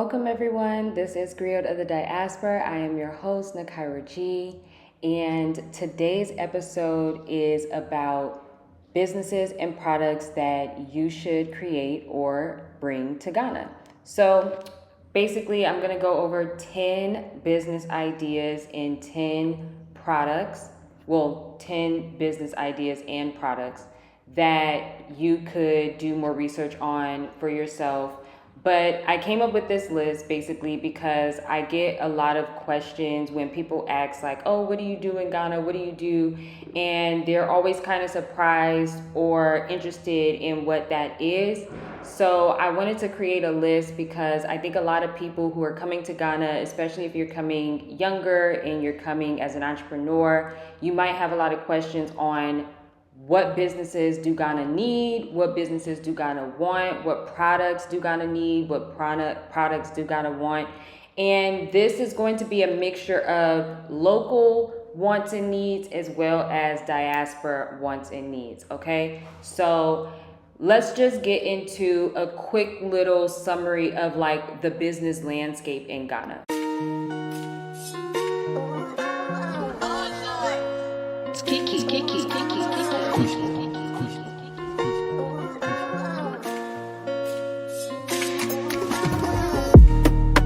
Welcome everyone. This is Griot of the Diaspora. I am your host, Nakaira G. And today's episode is about businesses and products that you should create or bring to Ghana. So basically, I'm going to go over 10 business ideas and 10 products. 10 business ideas and products that you could do more research on for yourself. But I came up with this list basically because I get a lot of questions when people ask like, oh, what do you do in Ghana? What do you do? And they're always kind of surprised or interested in what that is. So I wanted to create a list because I think a lot of people who are coming to Ghana, especially if you're coming younger and you're coming as an entrepreneur, you might have a lot of questions on what businesses do Ghana need? What businesses do Ghana want? What products do Ghana need? What products do Ghana want? And this is going to be a mixture of local wants and needs as well as diaspora wants and needs, okay? So let's just get into a quick little summary of like the business landscape in Ghana.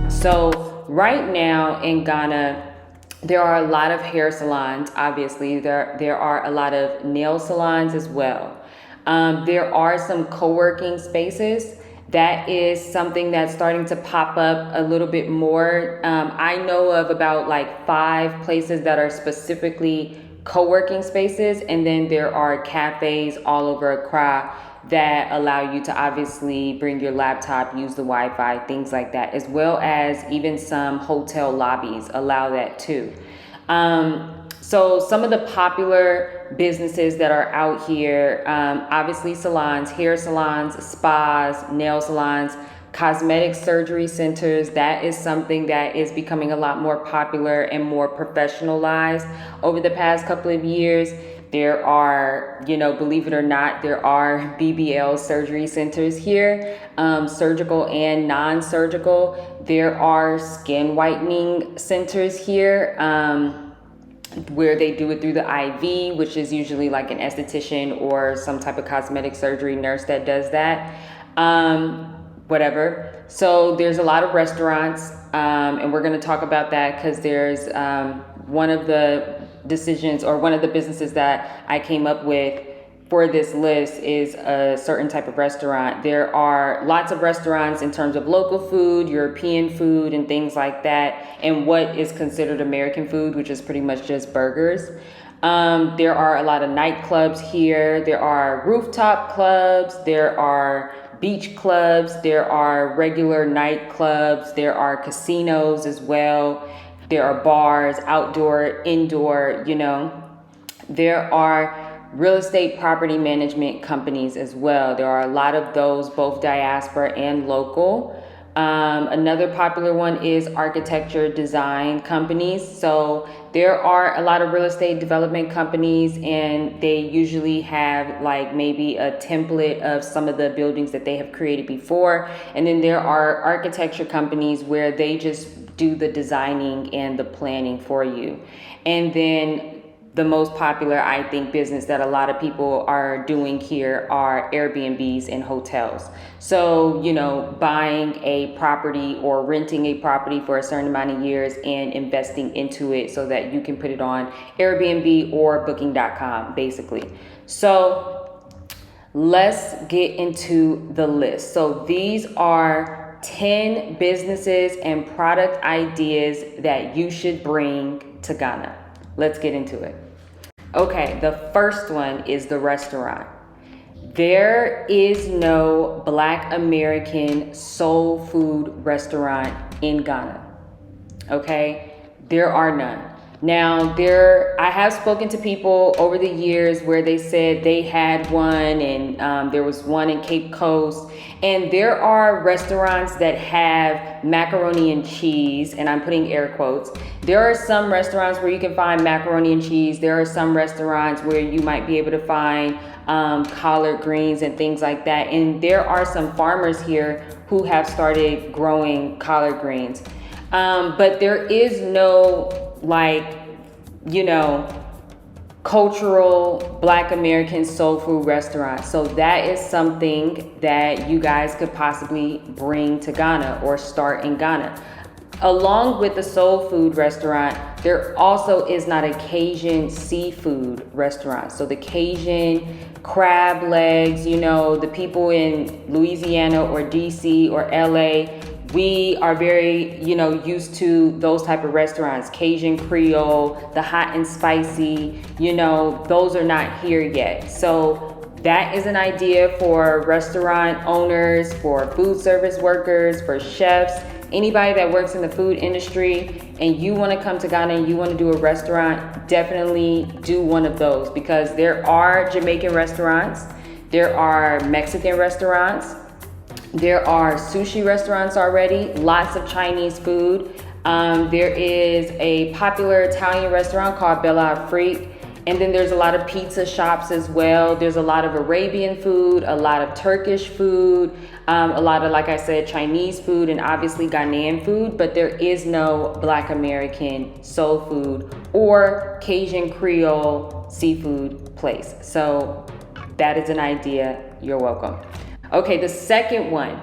So right now in Ghana, there are a lot of hair salons. Obviously, there are a lot of nail salons as well. There are some co-working spaces. That is something that's starting to pop up a little bit more. I know of about like 5 places that are specifically co-working spaces, and then there are cafes all over Accra that allow you to obviously bring your laptop, use the Wi-Fi, things like that, as well as even some hotel lobbies allow that too. So some of the popular businesses that are out here, obviously salons, hair salons, spas, nail salons, cosmetic surgery centers. That is something that is becoming a lot more popular and more professionalized over the past couple of years. There are, believe it or not, there are BBL surgery centers here, surgical and non-surgical. There are skin whitening centers here, where they do it through the IV, which is usually like an esthetician or some type of cosmetic surgery nurse that does that. Whatever. So there's a lot of restaurants, and we're going to talk about that because there's one of the decisions or one of the businesses that I came up with for this list is a certain type of restaurant. There are lots of restaurants in terms of local food, European food, and things like that, and what is considered American food, which is pretty much just burgers. There are a lot of nightclubs here. There are rooftop clubs. There are beach clubs. There are regular nightclubs. There are casinos as well. There are bars, outdoor, indoor, There are real estate property management companies as well. There are a lot of those, both diaspora and local. Another popular one is architecture design companies. So there are a lot of real estate development companies, and they usually have like maybe a template of some of the buildings that they have created before. And then there are architecture companies where they just do the designing and the planning for you. And then the most popular, I think, business that a lot of people are doing here are Airbnbs and hotels. So, buying a property or renting a property for a certain amount of years and investing into it so that you can put it on Airbnb or Booking.com, basically. So let's get into the list. So these are 10 businesses and product ideas that you should bring to Ghana. Let's get into it. Okay, the first one is the restaurant. There is no Black American soul food restaurant in Ghana. Okay, there are none. Now, I have spoken to people over the years where they said they had one, and there was one in Cape Coast. And there are restaurants that have macaroni and cheese, and I'm putting air quotes. There are some restaurants where you can find macaroni and cheese. There are some restaurants where you might be able to find collard greens and things like that. And there are some farmers here who have started growing collard greens. But there is no cultural Black American soul food restaurant. So that is something that you guys could possibly bring to Ghana or start in Ghana. Along with the soul food restaurant, there also is not a Cajun seafood restaurant. So the Cajun crab legs, the people in Louisiana or DC or LA, we are very, used to those type of restaurants, Cajun Creole, the hot and spicy, those are not here yet. So that is an idea for restaurant owners, for food service workers, for chefs, anybody that works in the food industry, and you want to come to Ghana and you want to do a restaurant, definitely do one of those, because there are Jamaican restaurants, there are Mexican restaurants, there are sushi restaurants already, lots of Chinese food. There is a popular Italian restaurant called Bella Afrique. And then there's a lot of pizza shops as well. There's a lot of Arabian food, a lot of Turkish food, a lot of, like I said, Chinese food, and obviously Ghanaian food. But there is no Black American soul food or Cajun Creole seafood place. So that is an idea. You're welcome. Okay, the second one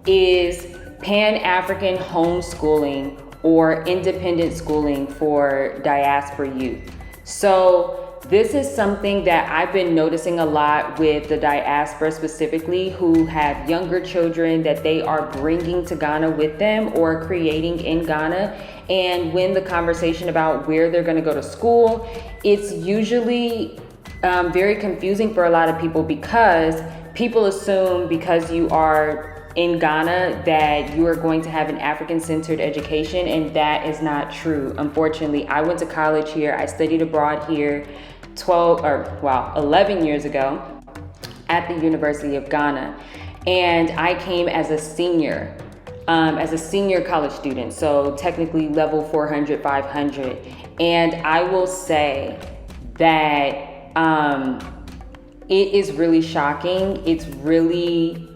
is Pan-African homeschooling or independent schooling for diaspora youth. So this is something that I've been noticing a lot with the diaspora specifically, who have younger children that they are bringing to Ghana with them or creating in Ghana. And when the conversation about where they're going to go to school, it's usually very confusing for a lot of people, because people assume because you are in Ghana that you are going to have an African-centered education, and that is not true. Unfortunately, I went to college here. I studied abroad here 11 years ago at the University of Ghana, and I came as a senior college student, so technically level 400, 500. And I will say that it is really shocking. It's really,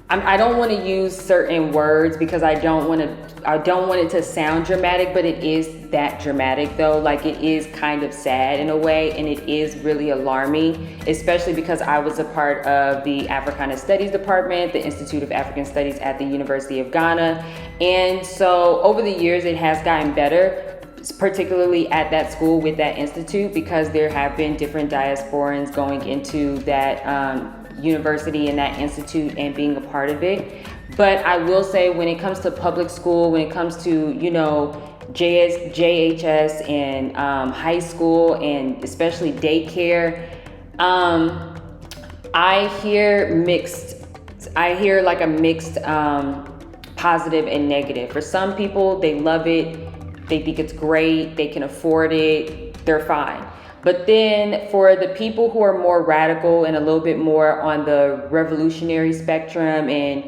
I don't want to use certain words because I don't want it to sound dramatic, but it is that dramatic though. Like, it is kind of sad in a way, and it is really alarming, especially because I was a part of the Africana Studies Department, the Institute of African Studies at the University of Ghana. And so over the years, it has gotten better, particularly at that school with that institute, because there have been different diasporans going into that university and that institute and being a part of it. But I will say, when it comes to public school, when it comes to, JHS and high school, and especially daycare, I hear like a mixed positive and negative. For some people, they love it. They think it's great, they can afford it, they're fine. But then for the people who are more radical and a little bit more on the revolutionary spectrum, and,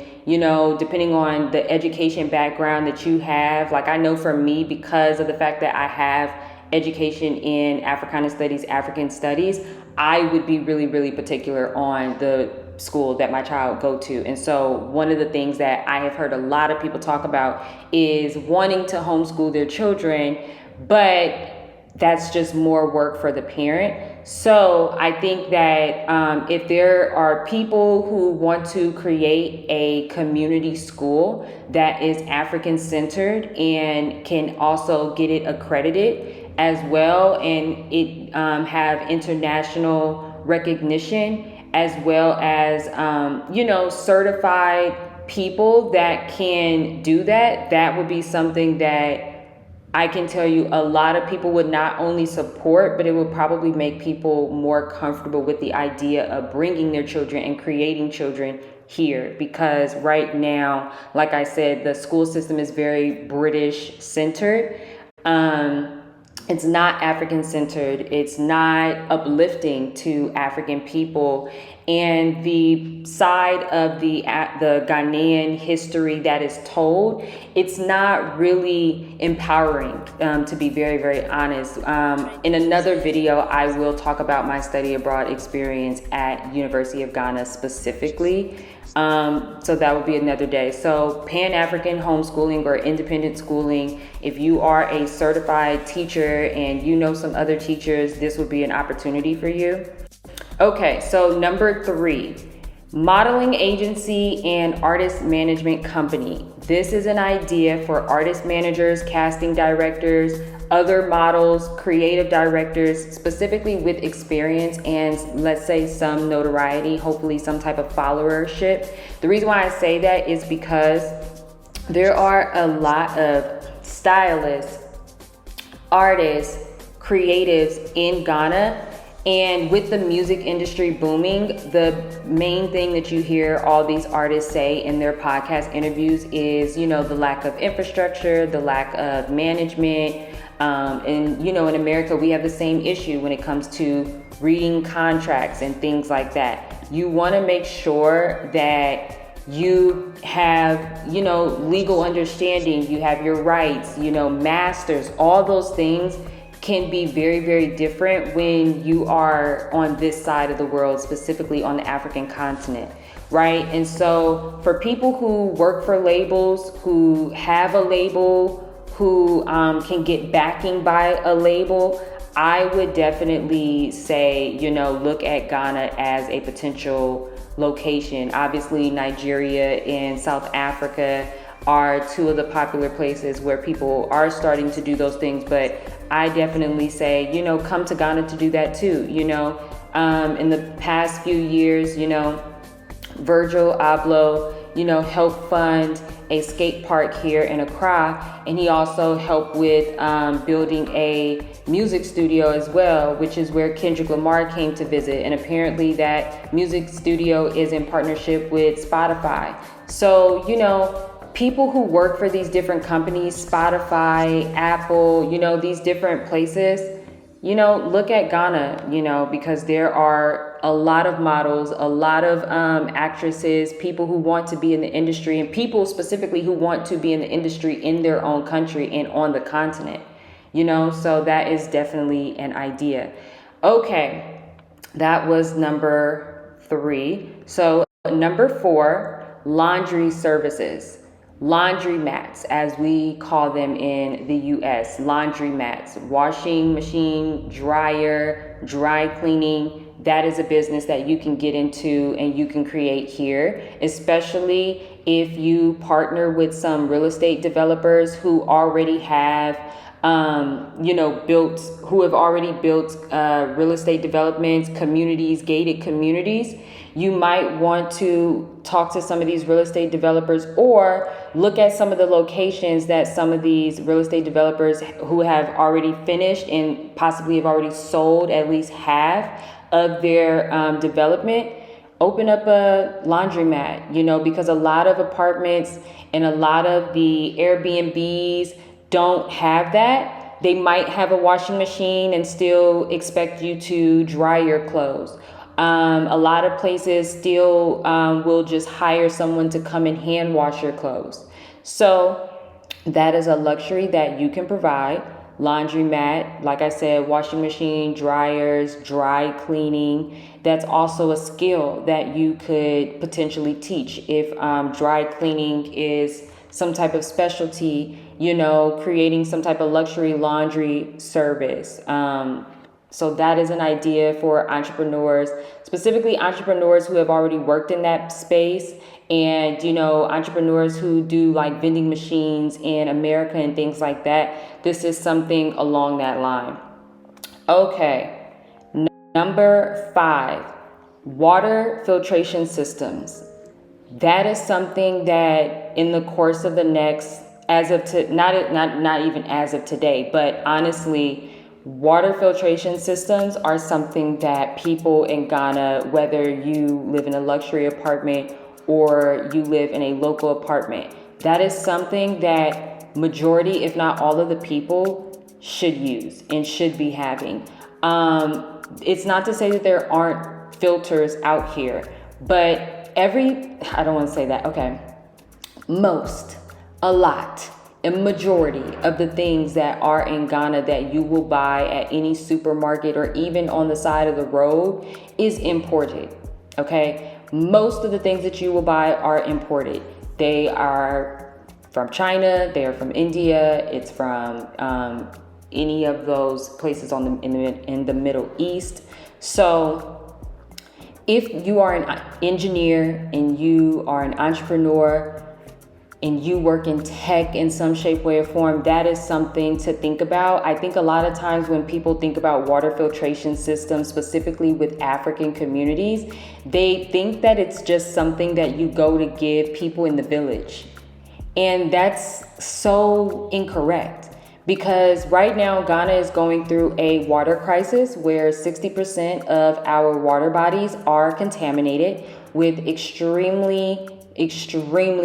depending on the education background that you have, like I know for me, because of the fact that I have education in Africana Studies, African Studies, I would be really, really particular on the school that my child go to. And so one of the things that I have heard a lot of people talk about is wanting to homeschool their children, but that's just more work for the parent. So I think that if there are people who want to create a community school that is African centered and can also get it accredited as well, and it have international recognition, as well as, certified people that can do that, that would be something that I can tell you a lot of people would not only support, but it would probably make people more comfortable with the idea of bringing their children and creating children here. Because right now, like I said, the school system is very British centered. It's not African centered. It's not uplifting to African people. And the side of the Ghanaian history that is told, it's not really empowering, to be very, very honest. In another video, I will talk about my study abroad experience at University of Ghana specifically. So that would be another day. So Pan-African homeschooling or independent schooling, if you are a certified teacher and you know some other teachers, this would be an opportunity for you. Okay, so number 3, modeling agency and artist management company. This is an idea for artist managers, casting directors, other models, creative directors, specifically with experience and, let's say, some notoriety, hopefully some type of followership. The reason why I say that is because there are a lot of stylists, artists, creatives in Ghana. And with the music industry booming, the main thing that you hear all these artists say in their podcast interviews is, the lack of infrastructure, the lack of management. And, in America, we have the same issue when it comes to reading contracts and things like that. You want to make sure that you have, legal understanding, you have your rights, masters, all those things can be very, very different when you are on this side of the world, specifically on the African continent, right? And so for people who work for labels, who have a label, who can get backing by a label, I would definitely say, look at Ghana as a potential location. Obviously, Nigeria and South Africa are 2 of the popular places where people are starting to do those things, but I definitely say, come to Ghana to do that too. In the past few years, Virgil Abloh, helped fund a skate park here in Accra, and he also helped with building a music studio as well, which is where Kendrick Lamar came to visit. And apparently that music studio is in partnership with Spotify. So, people who work for these different companies, Spotify, Apple, these different places, look at Ghana, because there are a lot of models, a lot of actresses, people who want to be in the industry, and people specifically who want to be in the industry in their own country and on the continent, so that is definitely an idea. Okay, that was number 3. So number 4, laundry services. Laundromats, as we call them in the US, laundromats, washing machine, dryer, dry cleaning. That is a business that you can get into and you can create here, especially if you partner with some real estate developers who already have who have already built real estate developments, communities, gated communities. You might want to talk to some of these real estate developers or look at some of the locations that some of these real estate developers who have already finished and possibly have already sold at least half of their development. Open up a laundromat, because a lot of apartments and a lot of the Airbnbs don't have that. They might have a washing machine and still expect you to dry your clothes. A lot of places still will just hire someone to come and hand wash your clothes. So that is a luxury that you can provide. Laundromat, like I said, washing machine, dryers, dry cleaning. That's also a skill that you could potentially teach if dry cleaning is some type of specialty, creating some type of luxury laundry service. So that is an idea for entrepreneurs, specifically entrepreneurs who have already worked in that space and, entrepreneurs who do like vending machines in America and things like that. This is something along that line. Okay. Number 5, water filtration systems. That is something that in the course of the next, not even as of today, but honestly, water filtration systems are something that people in Ghana, whether you live in a luxury apartment or you live in a local apartment, that is something that majority, if not all of the people should use and should be having. It's not to say that there aren't filters out here, but I don't want to say that. Okay. A lot, a majority of the things that are in Ghana that you will buy at any supermarket or even on the side of the road is imported. Okay. Most of the things that you will buy are imported. They are from China. They are from India. It's from, any of those places in the Middle East. So if you are an engineer and you are an entrepreneur and you work in tech in some shape, way, or form, that is something to think about. I think a lot of times when people think about water filtration systems, specifically with African communities, they think that it's just something that you go to give people in the village. And that's so incorrect. Because right now, Ghana is going through a water crisis where 60% of our water bodies are contaminated with extremely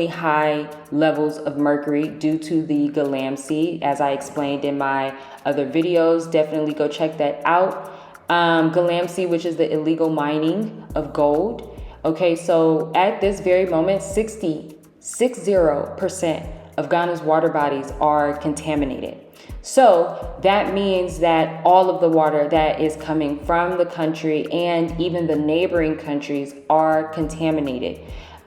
high levels of mercury due to the Galamsey, as I explained in my other videos. Definitely go check that out. Galamsey, which is the illegal mining of gold. Okay, so at this very moment, 60% of Ghana's water bodies are contaminated. So that means that all of the water that is coming from the country and even the neighboring countries are contaminated.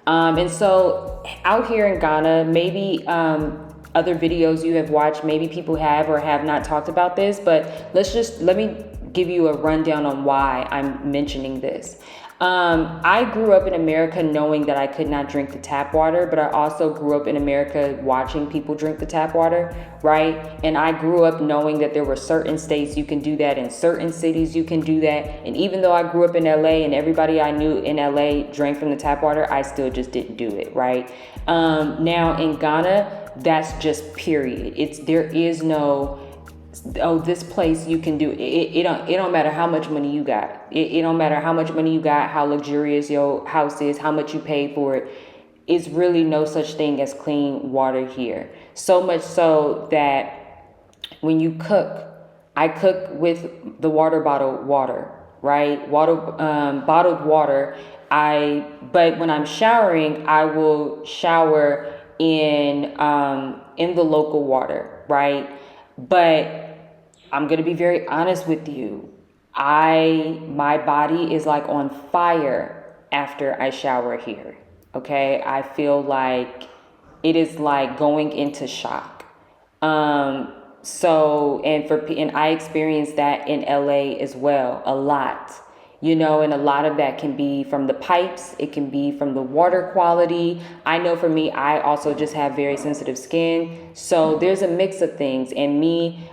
And so out here in Ghana, maybe other videos you have watched, maybe people have or have not talked about this, but let me give you a rundown on why I'm mentioning this. I grew up in America knowing that I could not drink the tap water, but I also grew up in America watching people drink the tap water, right? And I grew up knowing that there were certain states you can do that, in certain cities you can do that. And even though I grew up in LA and everybody I knew in LA drank from the tap water, I still just didn't do it, right? Now in Ghana, that's just period. There is no, oh, this place you can do it. It don't matter how much money you got. It don't matter how much money you got, how luxurious your house is, how much you paid for it. It's really no such thing as clean water here. So much so that when you cook, I cook with the bottled water, right? Bottled water. But when I'm showering, I will shower in the local water, right? But I'm going to be very honest with you. My body is like on fire after I shower here. Okay. I feel like it is like going into shock. And I experienced that in LA as well, a lot. And a lot of that can be from the pipes. It can be from the water quality. I know for me, I also just have very sensitive skin. So there's a mix of things. And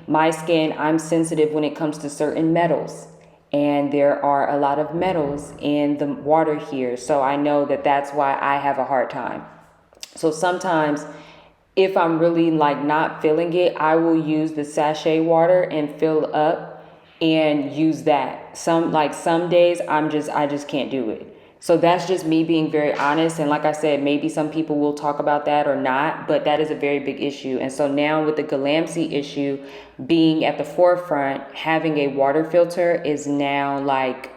my skin, I'm sensitive when it comes to certain metals. And there are a lot of metals in the water here. So I know that that's why I have a hard time. So sometimes if I'm really like not feeling it, I will use the sachet water and fill up and use that. Some days I just can't do it. So that's just me being very honest. And like I said, maybe some people will talk about that or not, but that is a very big issue. And so now with the Galamsey issue being at the forefront, having a water filter is now like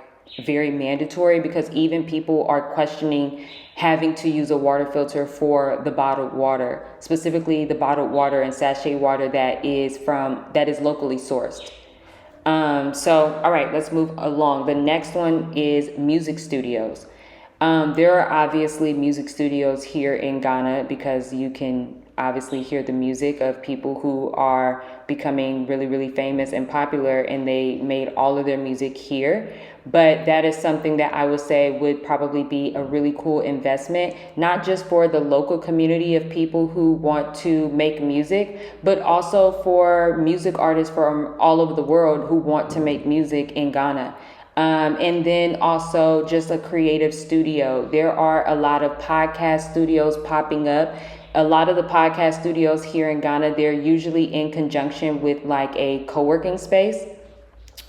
very mandatory, because even people are questioning having to use a water filter for the bottled water, specifically the bottled water and sachet water that is locally sourced. All right, let's move along. The next one is music studios. There are obviously music studios here in Ghana because you can obviously hear the music of people who are becoming really, really famous and popular, and they made all of their music here. But that is something that I would say would probably be a really cool investment, not just for the local community of people who want to make music, but also for music artists from all over the world who want to make music in Ghana. And then also just a creative studio. There are a lot of podcast studios popping up. A lot of the podcast studios here in Ghana, they're usually in conjunction with like a co-working space.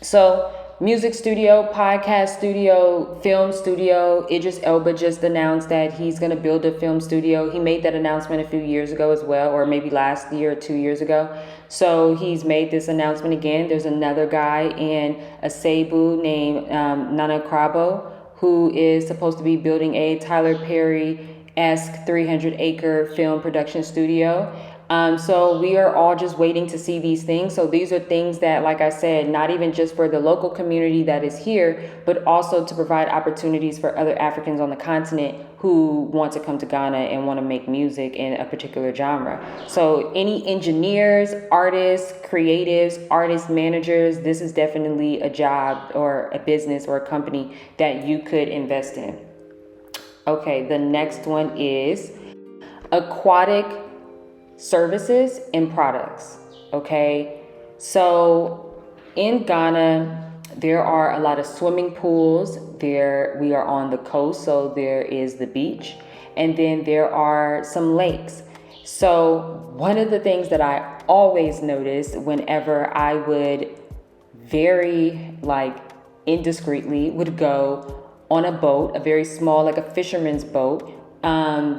So music studio, podcast studio, film studio. Idris Elba just announced that he's going to build a film studio. He made that announcement a few years ago as well, or maybe last year or 2 years ago. So he's made this announcement again. There's another guy in Asebu named Nana Krabo, who is supposed to be building a Tyler Perry-esque 300-acre film production studio. So we are all just waiting to see these things. So these are things that, like I said, not even just for the local community that is here, but also to provide opportunities for other Africans on the continent who want to come to Ghana and want to make music in a particular genre. So any engineers, artists, creatives, artist managers, this is definitely a job or a business or a company that you could invest in. Okay, the next one is Aquatic services and products. Okay, so in Ghana there are a lot of swimming pools. There we are on the coast, so there is the beach, and then there are some lakes. So one of the things that I always noticed whenever I would very indiscreetly would go on a boat, a very small, like a fisherman's boat.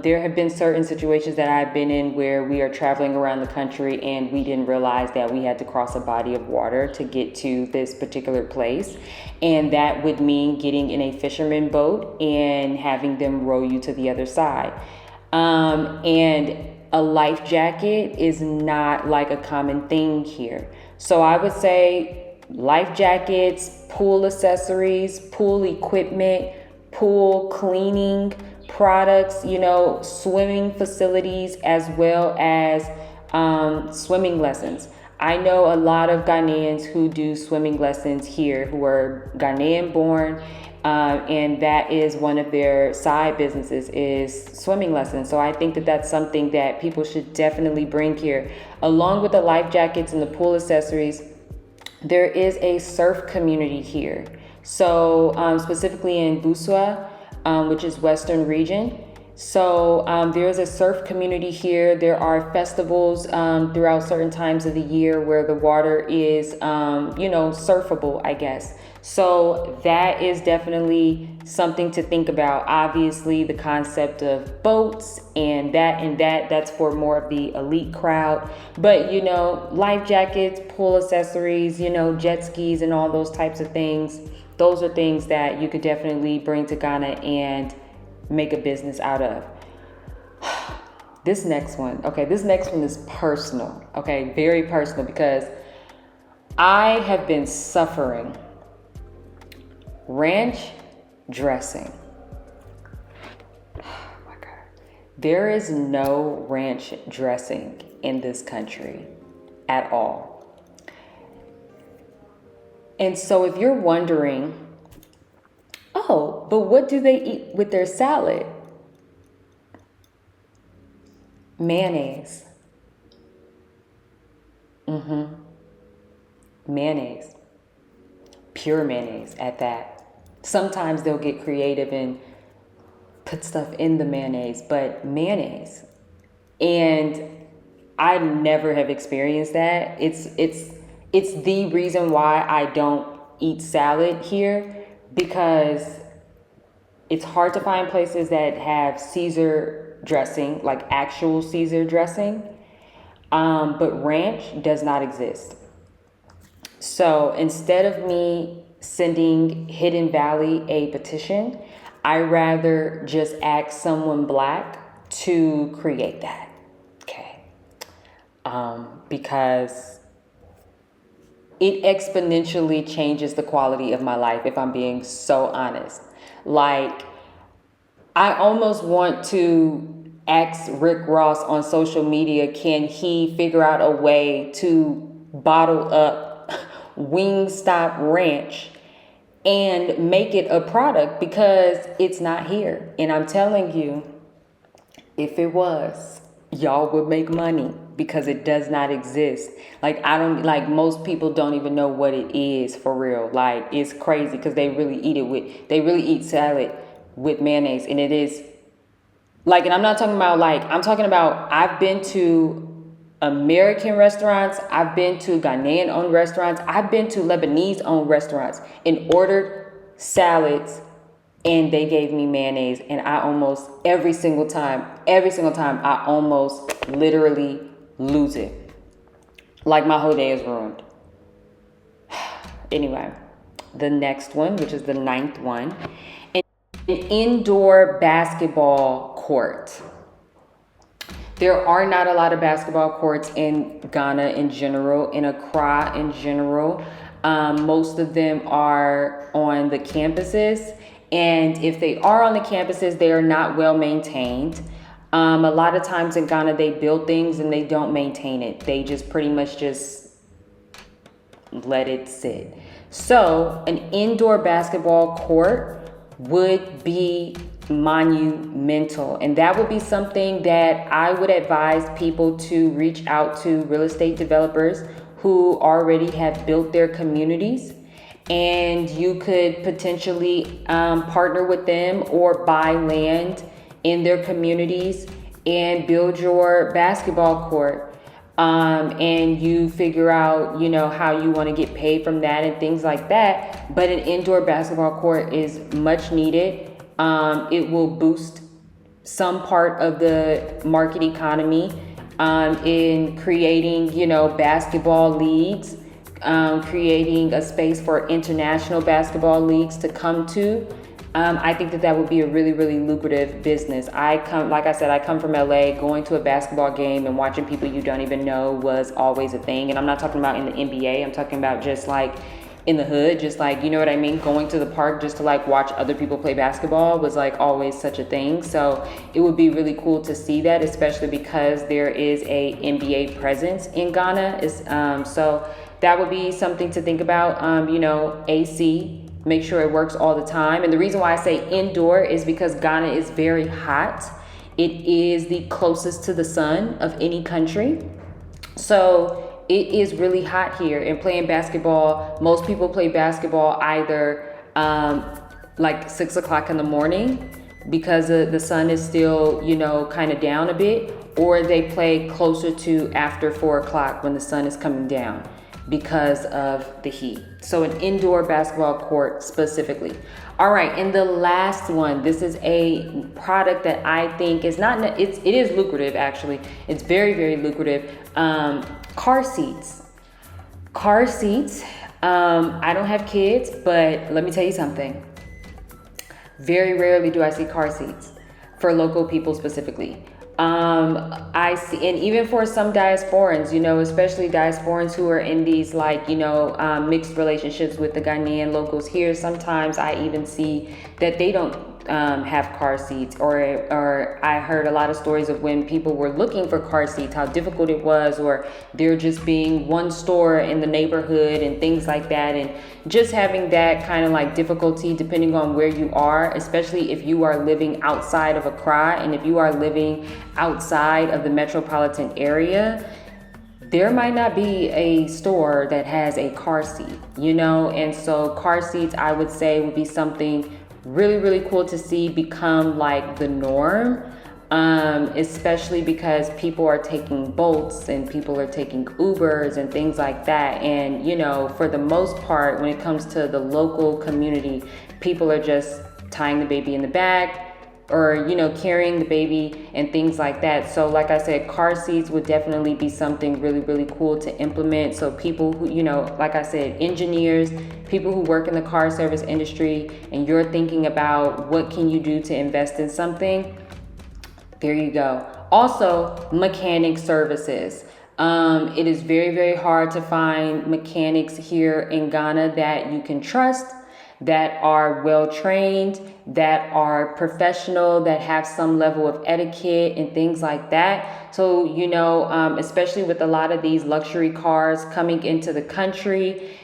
There have been certain situations that I've been in where we are traveling around the country and we didn't realize that we had to cross a body of water to get to this particular place. And that would mean getting in a fisherman boat and having them row you to the other side. And a life jacket is not like a common thing here. So I would say life jackets, pool accessories, pool equipment, pool cleaning products, swimming facilities, as well as swimming lessons. I know a lot of Ghanaians who do swimming lessons here who are Ghanaian born, and that is one of their side businesses is swimming lessons. So I think that that's something that people should definitely bring here. Along with the life jackets and the pool accessories, there is a surf community here. So specifically in Buswa, which is Western region. So there's a surf community here. There are festivals throughout certain times of the year where the water is, surfable, I guess. So that is definitely something to think about. Obviously, the concept of boats and that's for more of the elite crowd. But, life jackets, pool accessories, jet skis and all those types of things. Those are things that you could definitely bring to Ghana and make a business out of. This next one is personal. Okay, very personal, because I have been suffering ranch dressing. Oh my God. There is no ranch dressing in this country at all. And so if you're wondering, but what do they eat with their salad? Mayonnaise. Mayonnaise. Pure mayonnaise at that. Sometimes they'll get creative and put stuff in the mayonnaise, but mayonnaise. And I never have experienced that. It's the reason why I don't eat salad here, because it's hard to find places that have Caesar dressing, like actual Caesar dressing. But ranch does not exist. So instead of me sending Hidden Valley a petition, I rather just ask someone Black to create that. Okay. Because it exponentially changes the quality of my life, if I'm being so honest. Like, I almost want to ask Rick Ross on social media, can he figure out a way to bottle up Wingstop Ranch and make it a product, because it's not here. And I'm telling you, if it was, y'all would make money, because it does not exist. Most people don't even know what it is for real. Like, it's crazy, because they really eat salad with mayonnaise. And it is and I'm not talking about I've been to American restaurants. I've been to Ghanaian owned restaurants. I've been to Lebanese owned restaurants and ordered salads, and they gave me mayonnaise, and I almost every single time I almost literally lose it. Like my whole day is ruined. Anyway, the next one, which is the 9th one, an indoor basketball court. There are not a lot of basketball courts in Ghana in general, in Accra in general. Most of them are on the campuses. And if they are on the campuses, they are not well maintained. A lot of times in Ghana, they build things and they don't maintain it. They just pretty much just let it sit. So an indoor basketball court would be monumental, and that would be something that I would advise people to reach out to real estate developers who already have built their communities, and you could potentially partner with them or buy land in their communities and build your basketball court. And you figure out, how you want to get paid from that and things like that. But an indoor basketball court is much needed. It will boost some part of the market economy in creating, basketball leagues, creating a space for international basketball leagues to come to. I think that would be a really, really lucrative business. Like I said, I come from LA. Going to a basketball game and watching people you don't even know was always a thing. And I'm not talking about in the NBA. I'm talking about just like in the hood, just like, you know what I mean? Going to the park just to like watch other people play basketball was like always such a thing. So it would be really cool to see that, especially because there is a NBA presence in Ghana. So that would be something to think about. AC. Make sure it works all the time. And the reason why I say indoor is because Ghana is very hot. It is the closest to the sun of any country. So it is really hot here. And playing basketball, most people play basketball either like 6 o'clock in the morning because the sun is still, kind of down a bit, or they play closer to after 4 o'clock when the sun is coming down because of the heat. So an indoor basketball court specifically. All right, and the last one, this is a product that I think is it is lucrative actually. It's very, very lucrative. Car seats. Car seats. I don't have kids, but let me tell you something. Very rarely do I see car seats for local people specifically. I see, and even for some diasporans, especially diasporans who are in these mixed relationships with the Ghanaian locals here, sometimes I even see that they don't have car seats, or I heard a lot of stories of when people were looking for car seats, how difficult it was, or there just being one store in the neighborhood and things like that, and just having that kind of difficulty depending on where you are, especially if you are living outside of Accra, and if you are living outside of the metropolitan area, there might not be a store that has a car seat, and so car seats, I would say, would be something really, really cool to see become the norm, especially because people are taking Bolts and people are taking Ubers and things like that. And, for the most part, when it comes to the local community, people are just tying the baby in the back or, carrying the baby and things like that. So like I said, car seats would definitely be something really, really cool to implement. So people who, like I said, engineers, people who work in the car service industry, and you're thinking about what can you do to invest in something, there you go. Also, mechanic services. It is very, very hard to find mechanics here in Ghana that you can trust, that are well trained, that are professional, that have some level of etiquette and things like that. So, especially with a lot of these luxury cars coming into the country,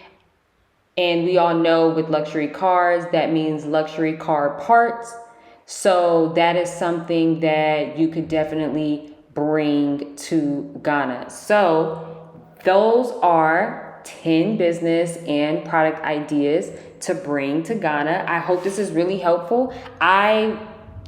and we all know with luxury cars, that means luxury car parts. So that is something that you could definitely bring to Ghana. So those are 10 business and product ideas to bring to Ghana. I hope this is really helpful. I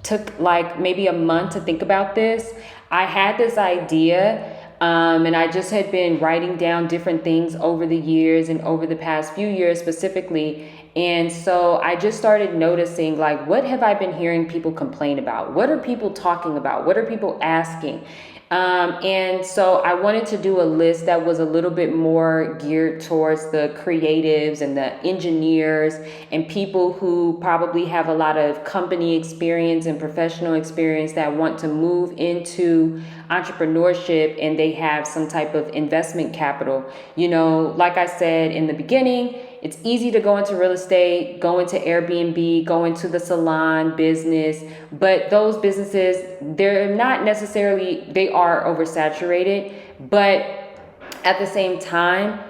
took maybe a month to think about this. I had this idea And I just had been writing down different things over the years and over the past few years specifically. And so I just started noticing, like, what have I been hearing people complain about? What are people talking about? What are people asking? And so I wanted to do a list that was a little bit more geared towards the creatives and the engineers and people who probably have a lot of company experience and professional experience that want to move into entrepreneurship, and they have some type of investment capital. You know, like I said in the beginning, it's easy to go into real estate, go into Airbnb, go into the salon business, but those businesses, they're not necessarily, they are oversaturated, but at the same time,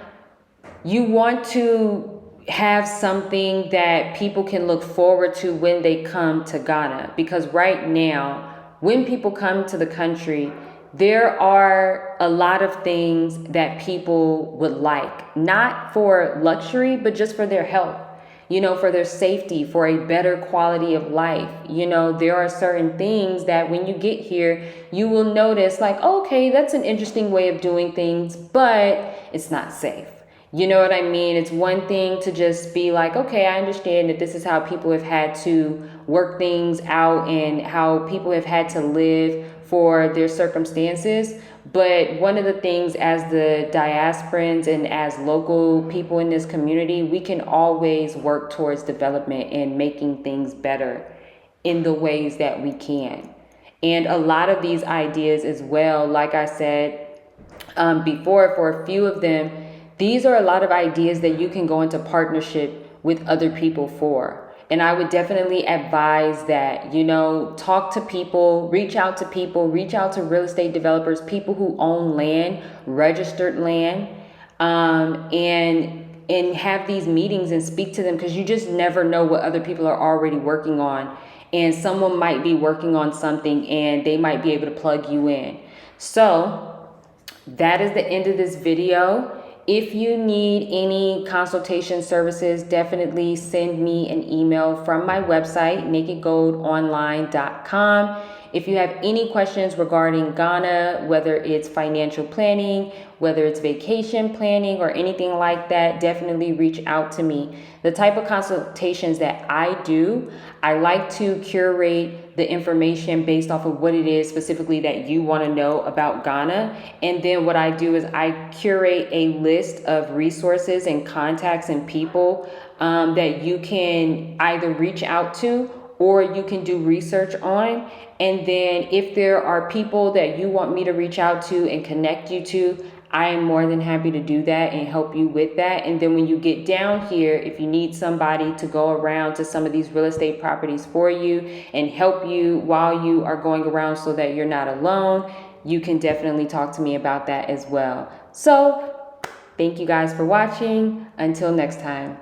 you want to have something that people can look forward to when they come to Ghana. Because right now, when people come to the country, there are a lot of things that people would like, not for luxury, but just for their health, you know, for their safety, for a better quality of life. You know, there are certain things that when you get here, you will notice like, okay, that's an interesting way of doing things, but it's not safe. You know what I mean? It's one thing to just be like, okay, I understand that this is how people have had to work things out and how people have had to live for their circumstances. But one of the things as the diasporans and as local people in this community, we can always work towards development and making things better in the ways that we can. And a lot of these ideas as well, like I said before, for a few of them, these are a lot of ideas that you can go into partnership with other people for. And I would definitely advise that, you know, talk to people, reach out to real estate developers, people who own land, registered land, and have these meetings and speak to them, because you just never know what other people are already working on. And someone might be working on something and they might be able to plug you in. So that is the end of this video. If you need any consultation services, definitely send me an email from my website, nakedgoldonline.com. If you have any questions regarding Ghana, whether it's financial planning, whether it's vacation planning or anything like that, definitely reach out to me. The type of consultations that I do, I like to curate the information based off of what it is specifically that you want to know about Ghana. And then what I do is I curate a list of resources and contacts and people that you can either reach out to or you can do research on. And then if there are people that you want me to reach out to and connect you to, I am more than happy to do that and help you with that. And then when you get down here, if you need somebody to go around to some of these real estate properties for you and help you while you are going around so that you're not alone, you can definitely talk to me about that as well. So thank you guys for watching. Until next time.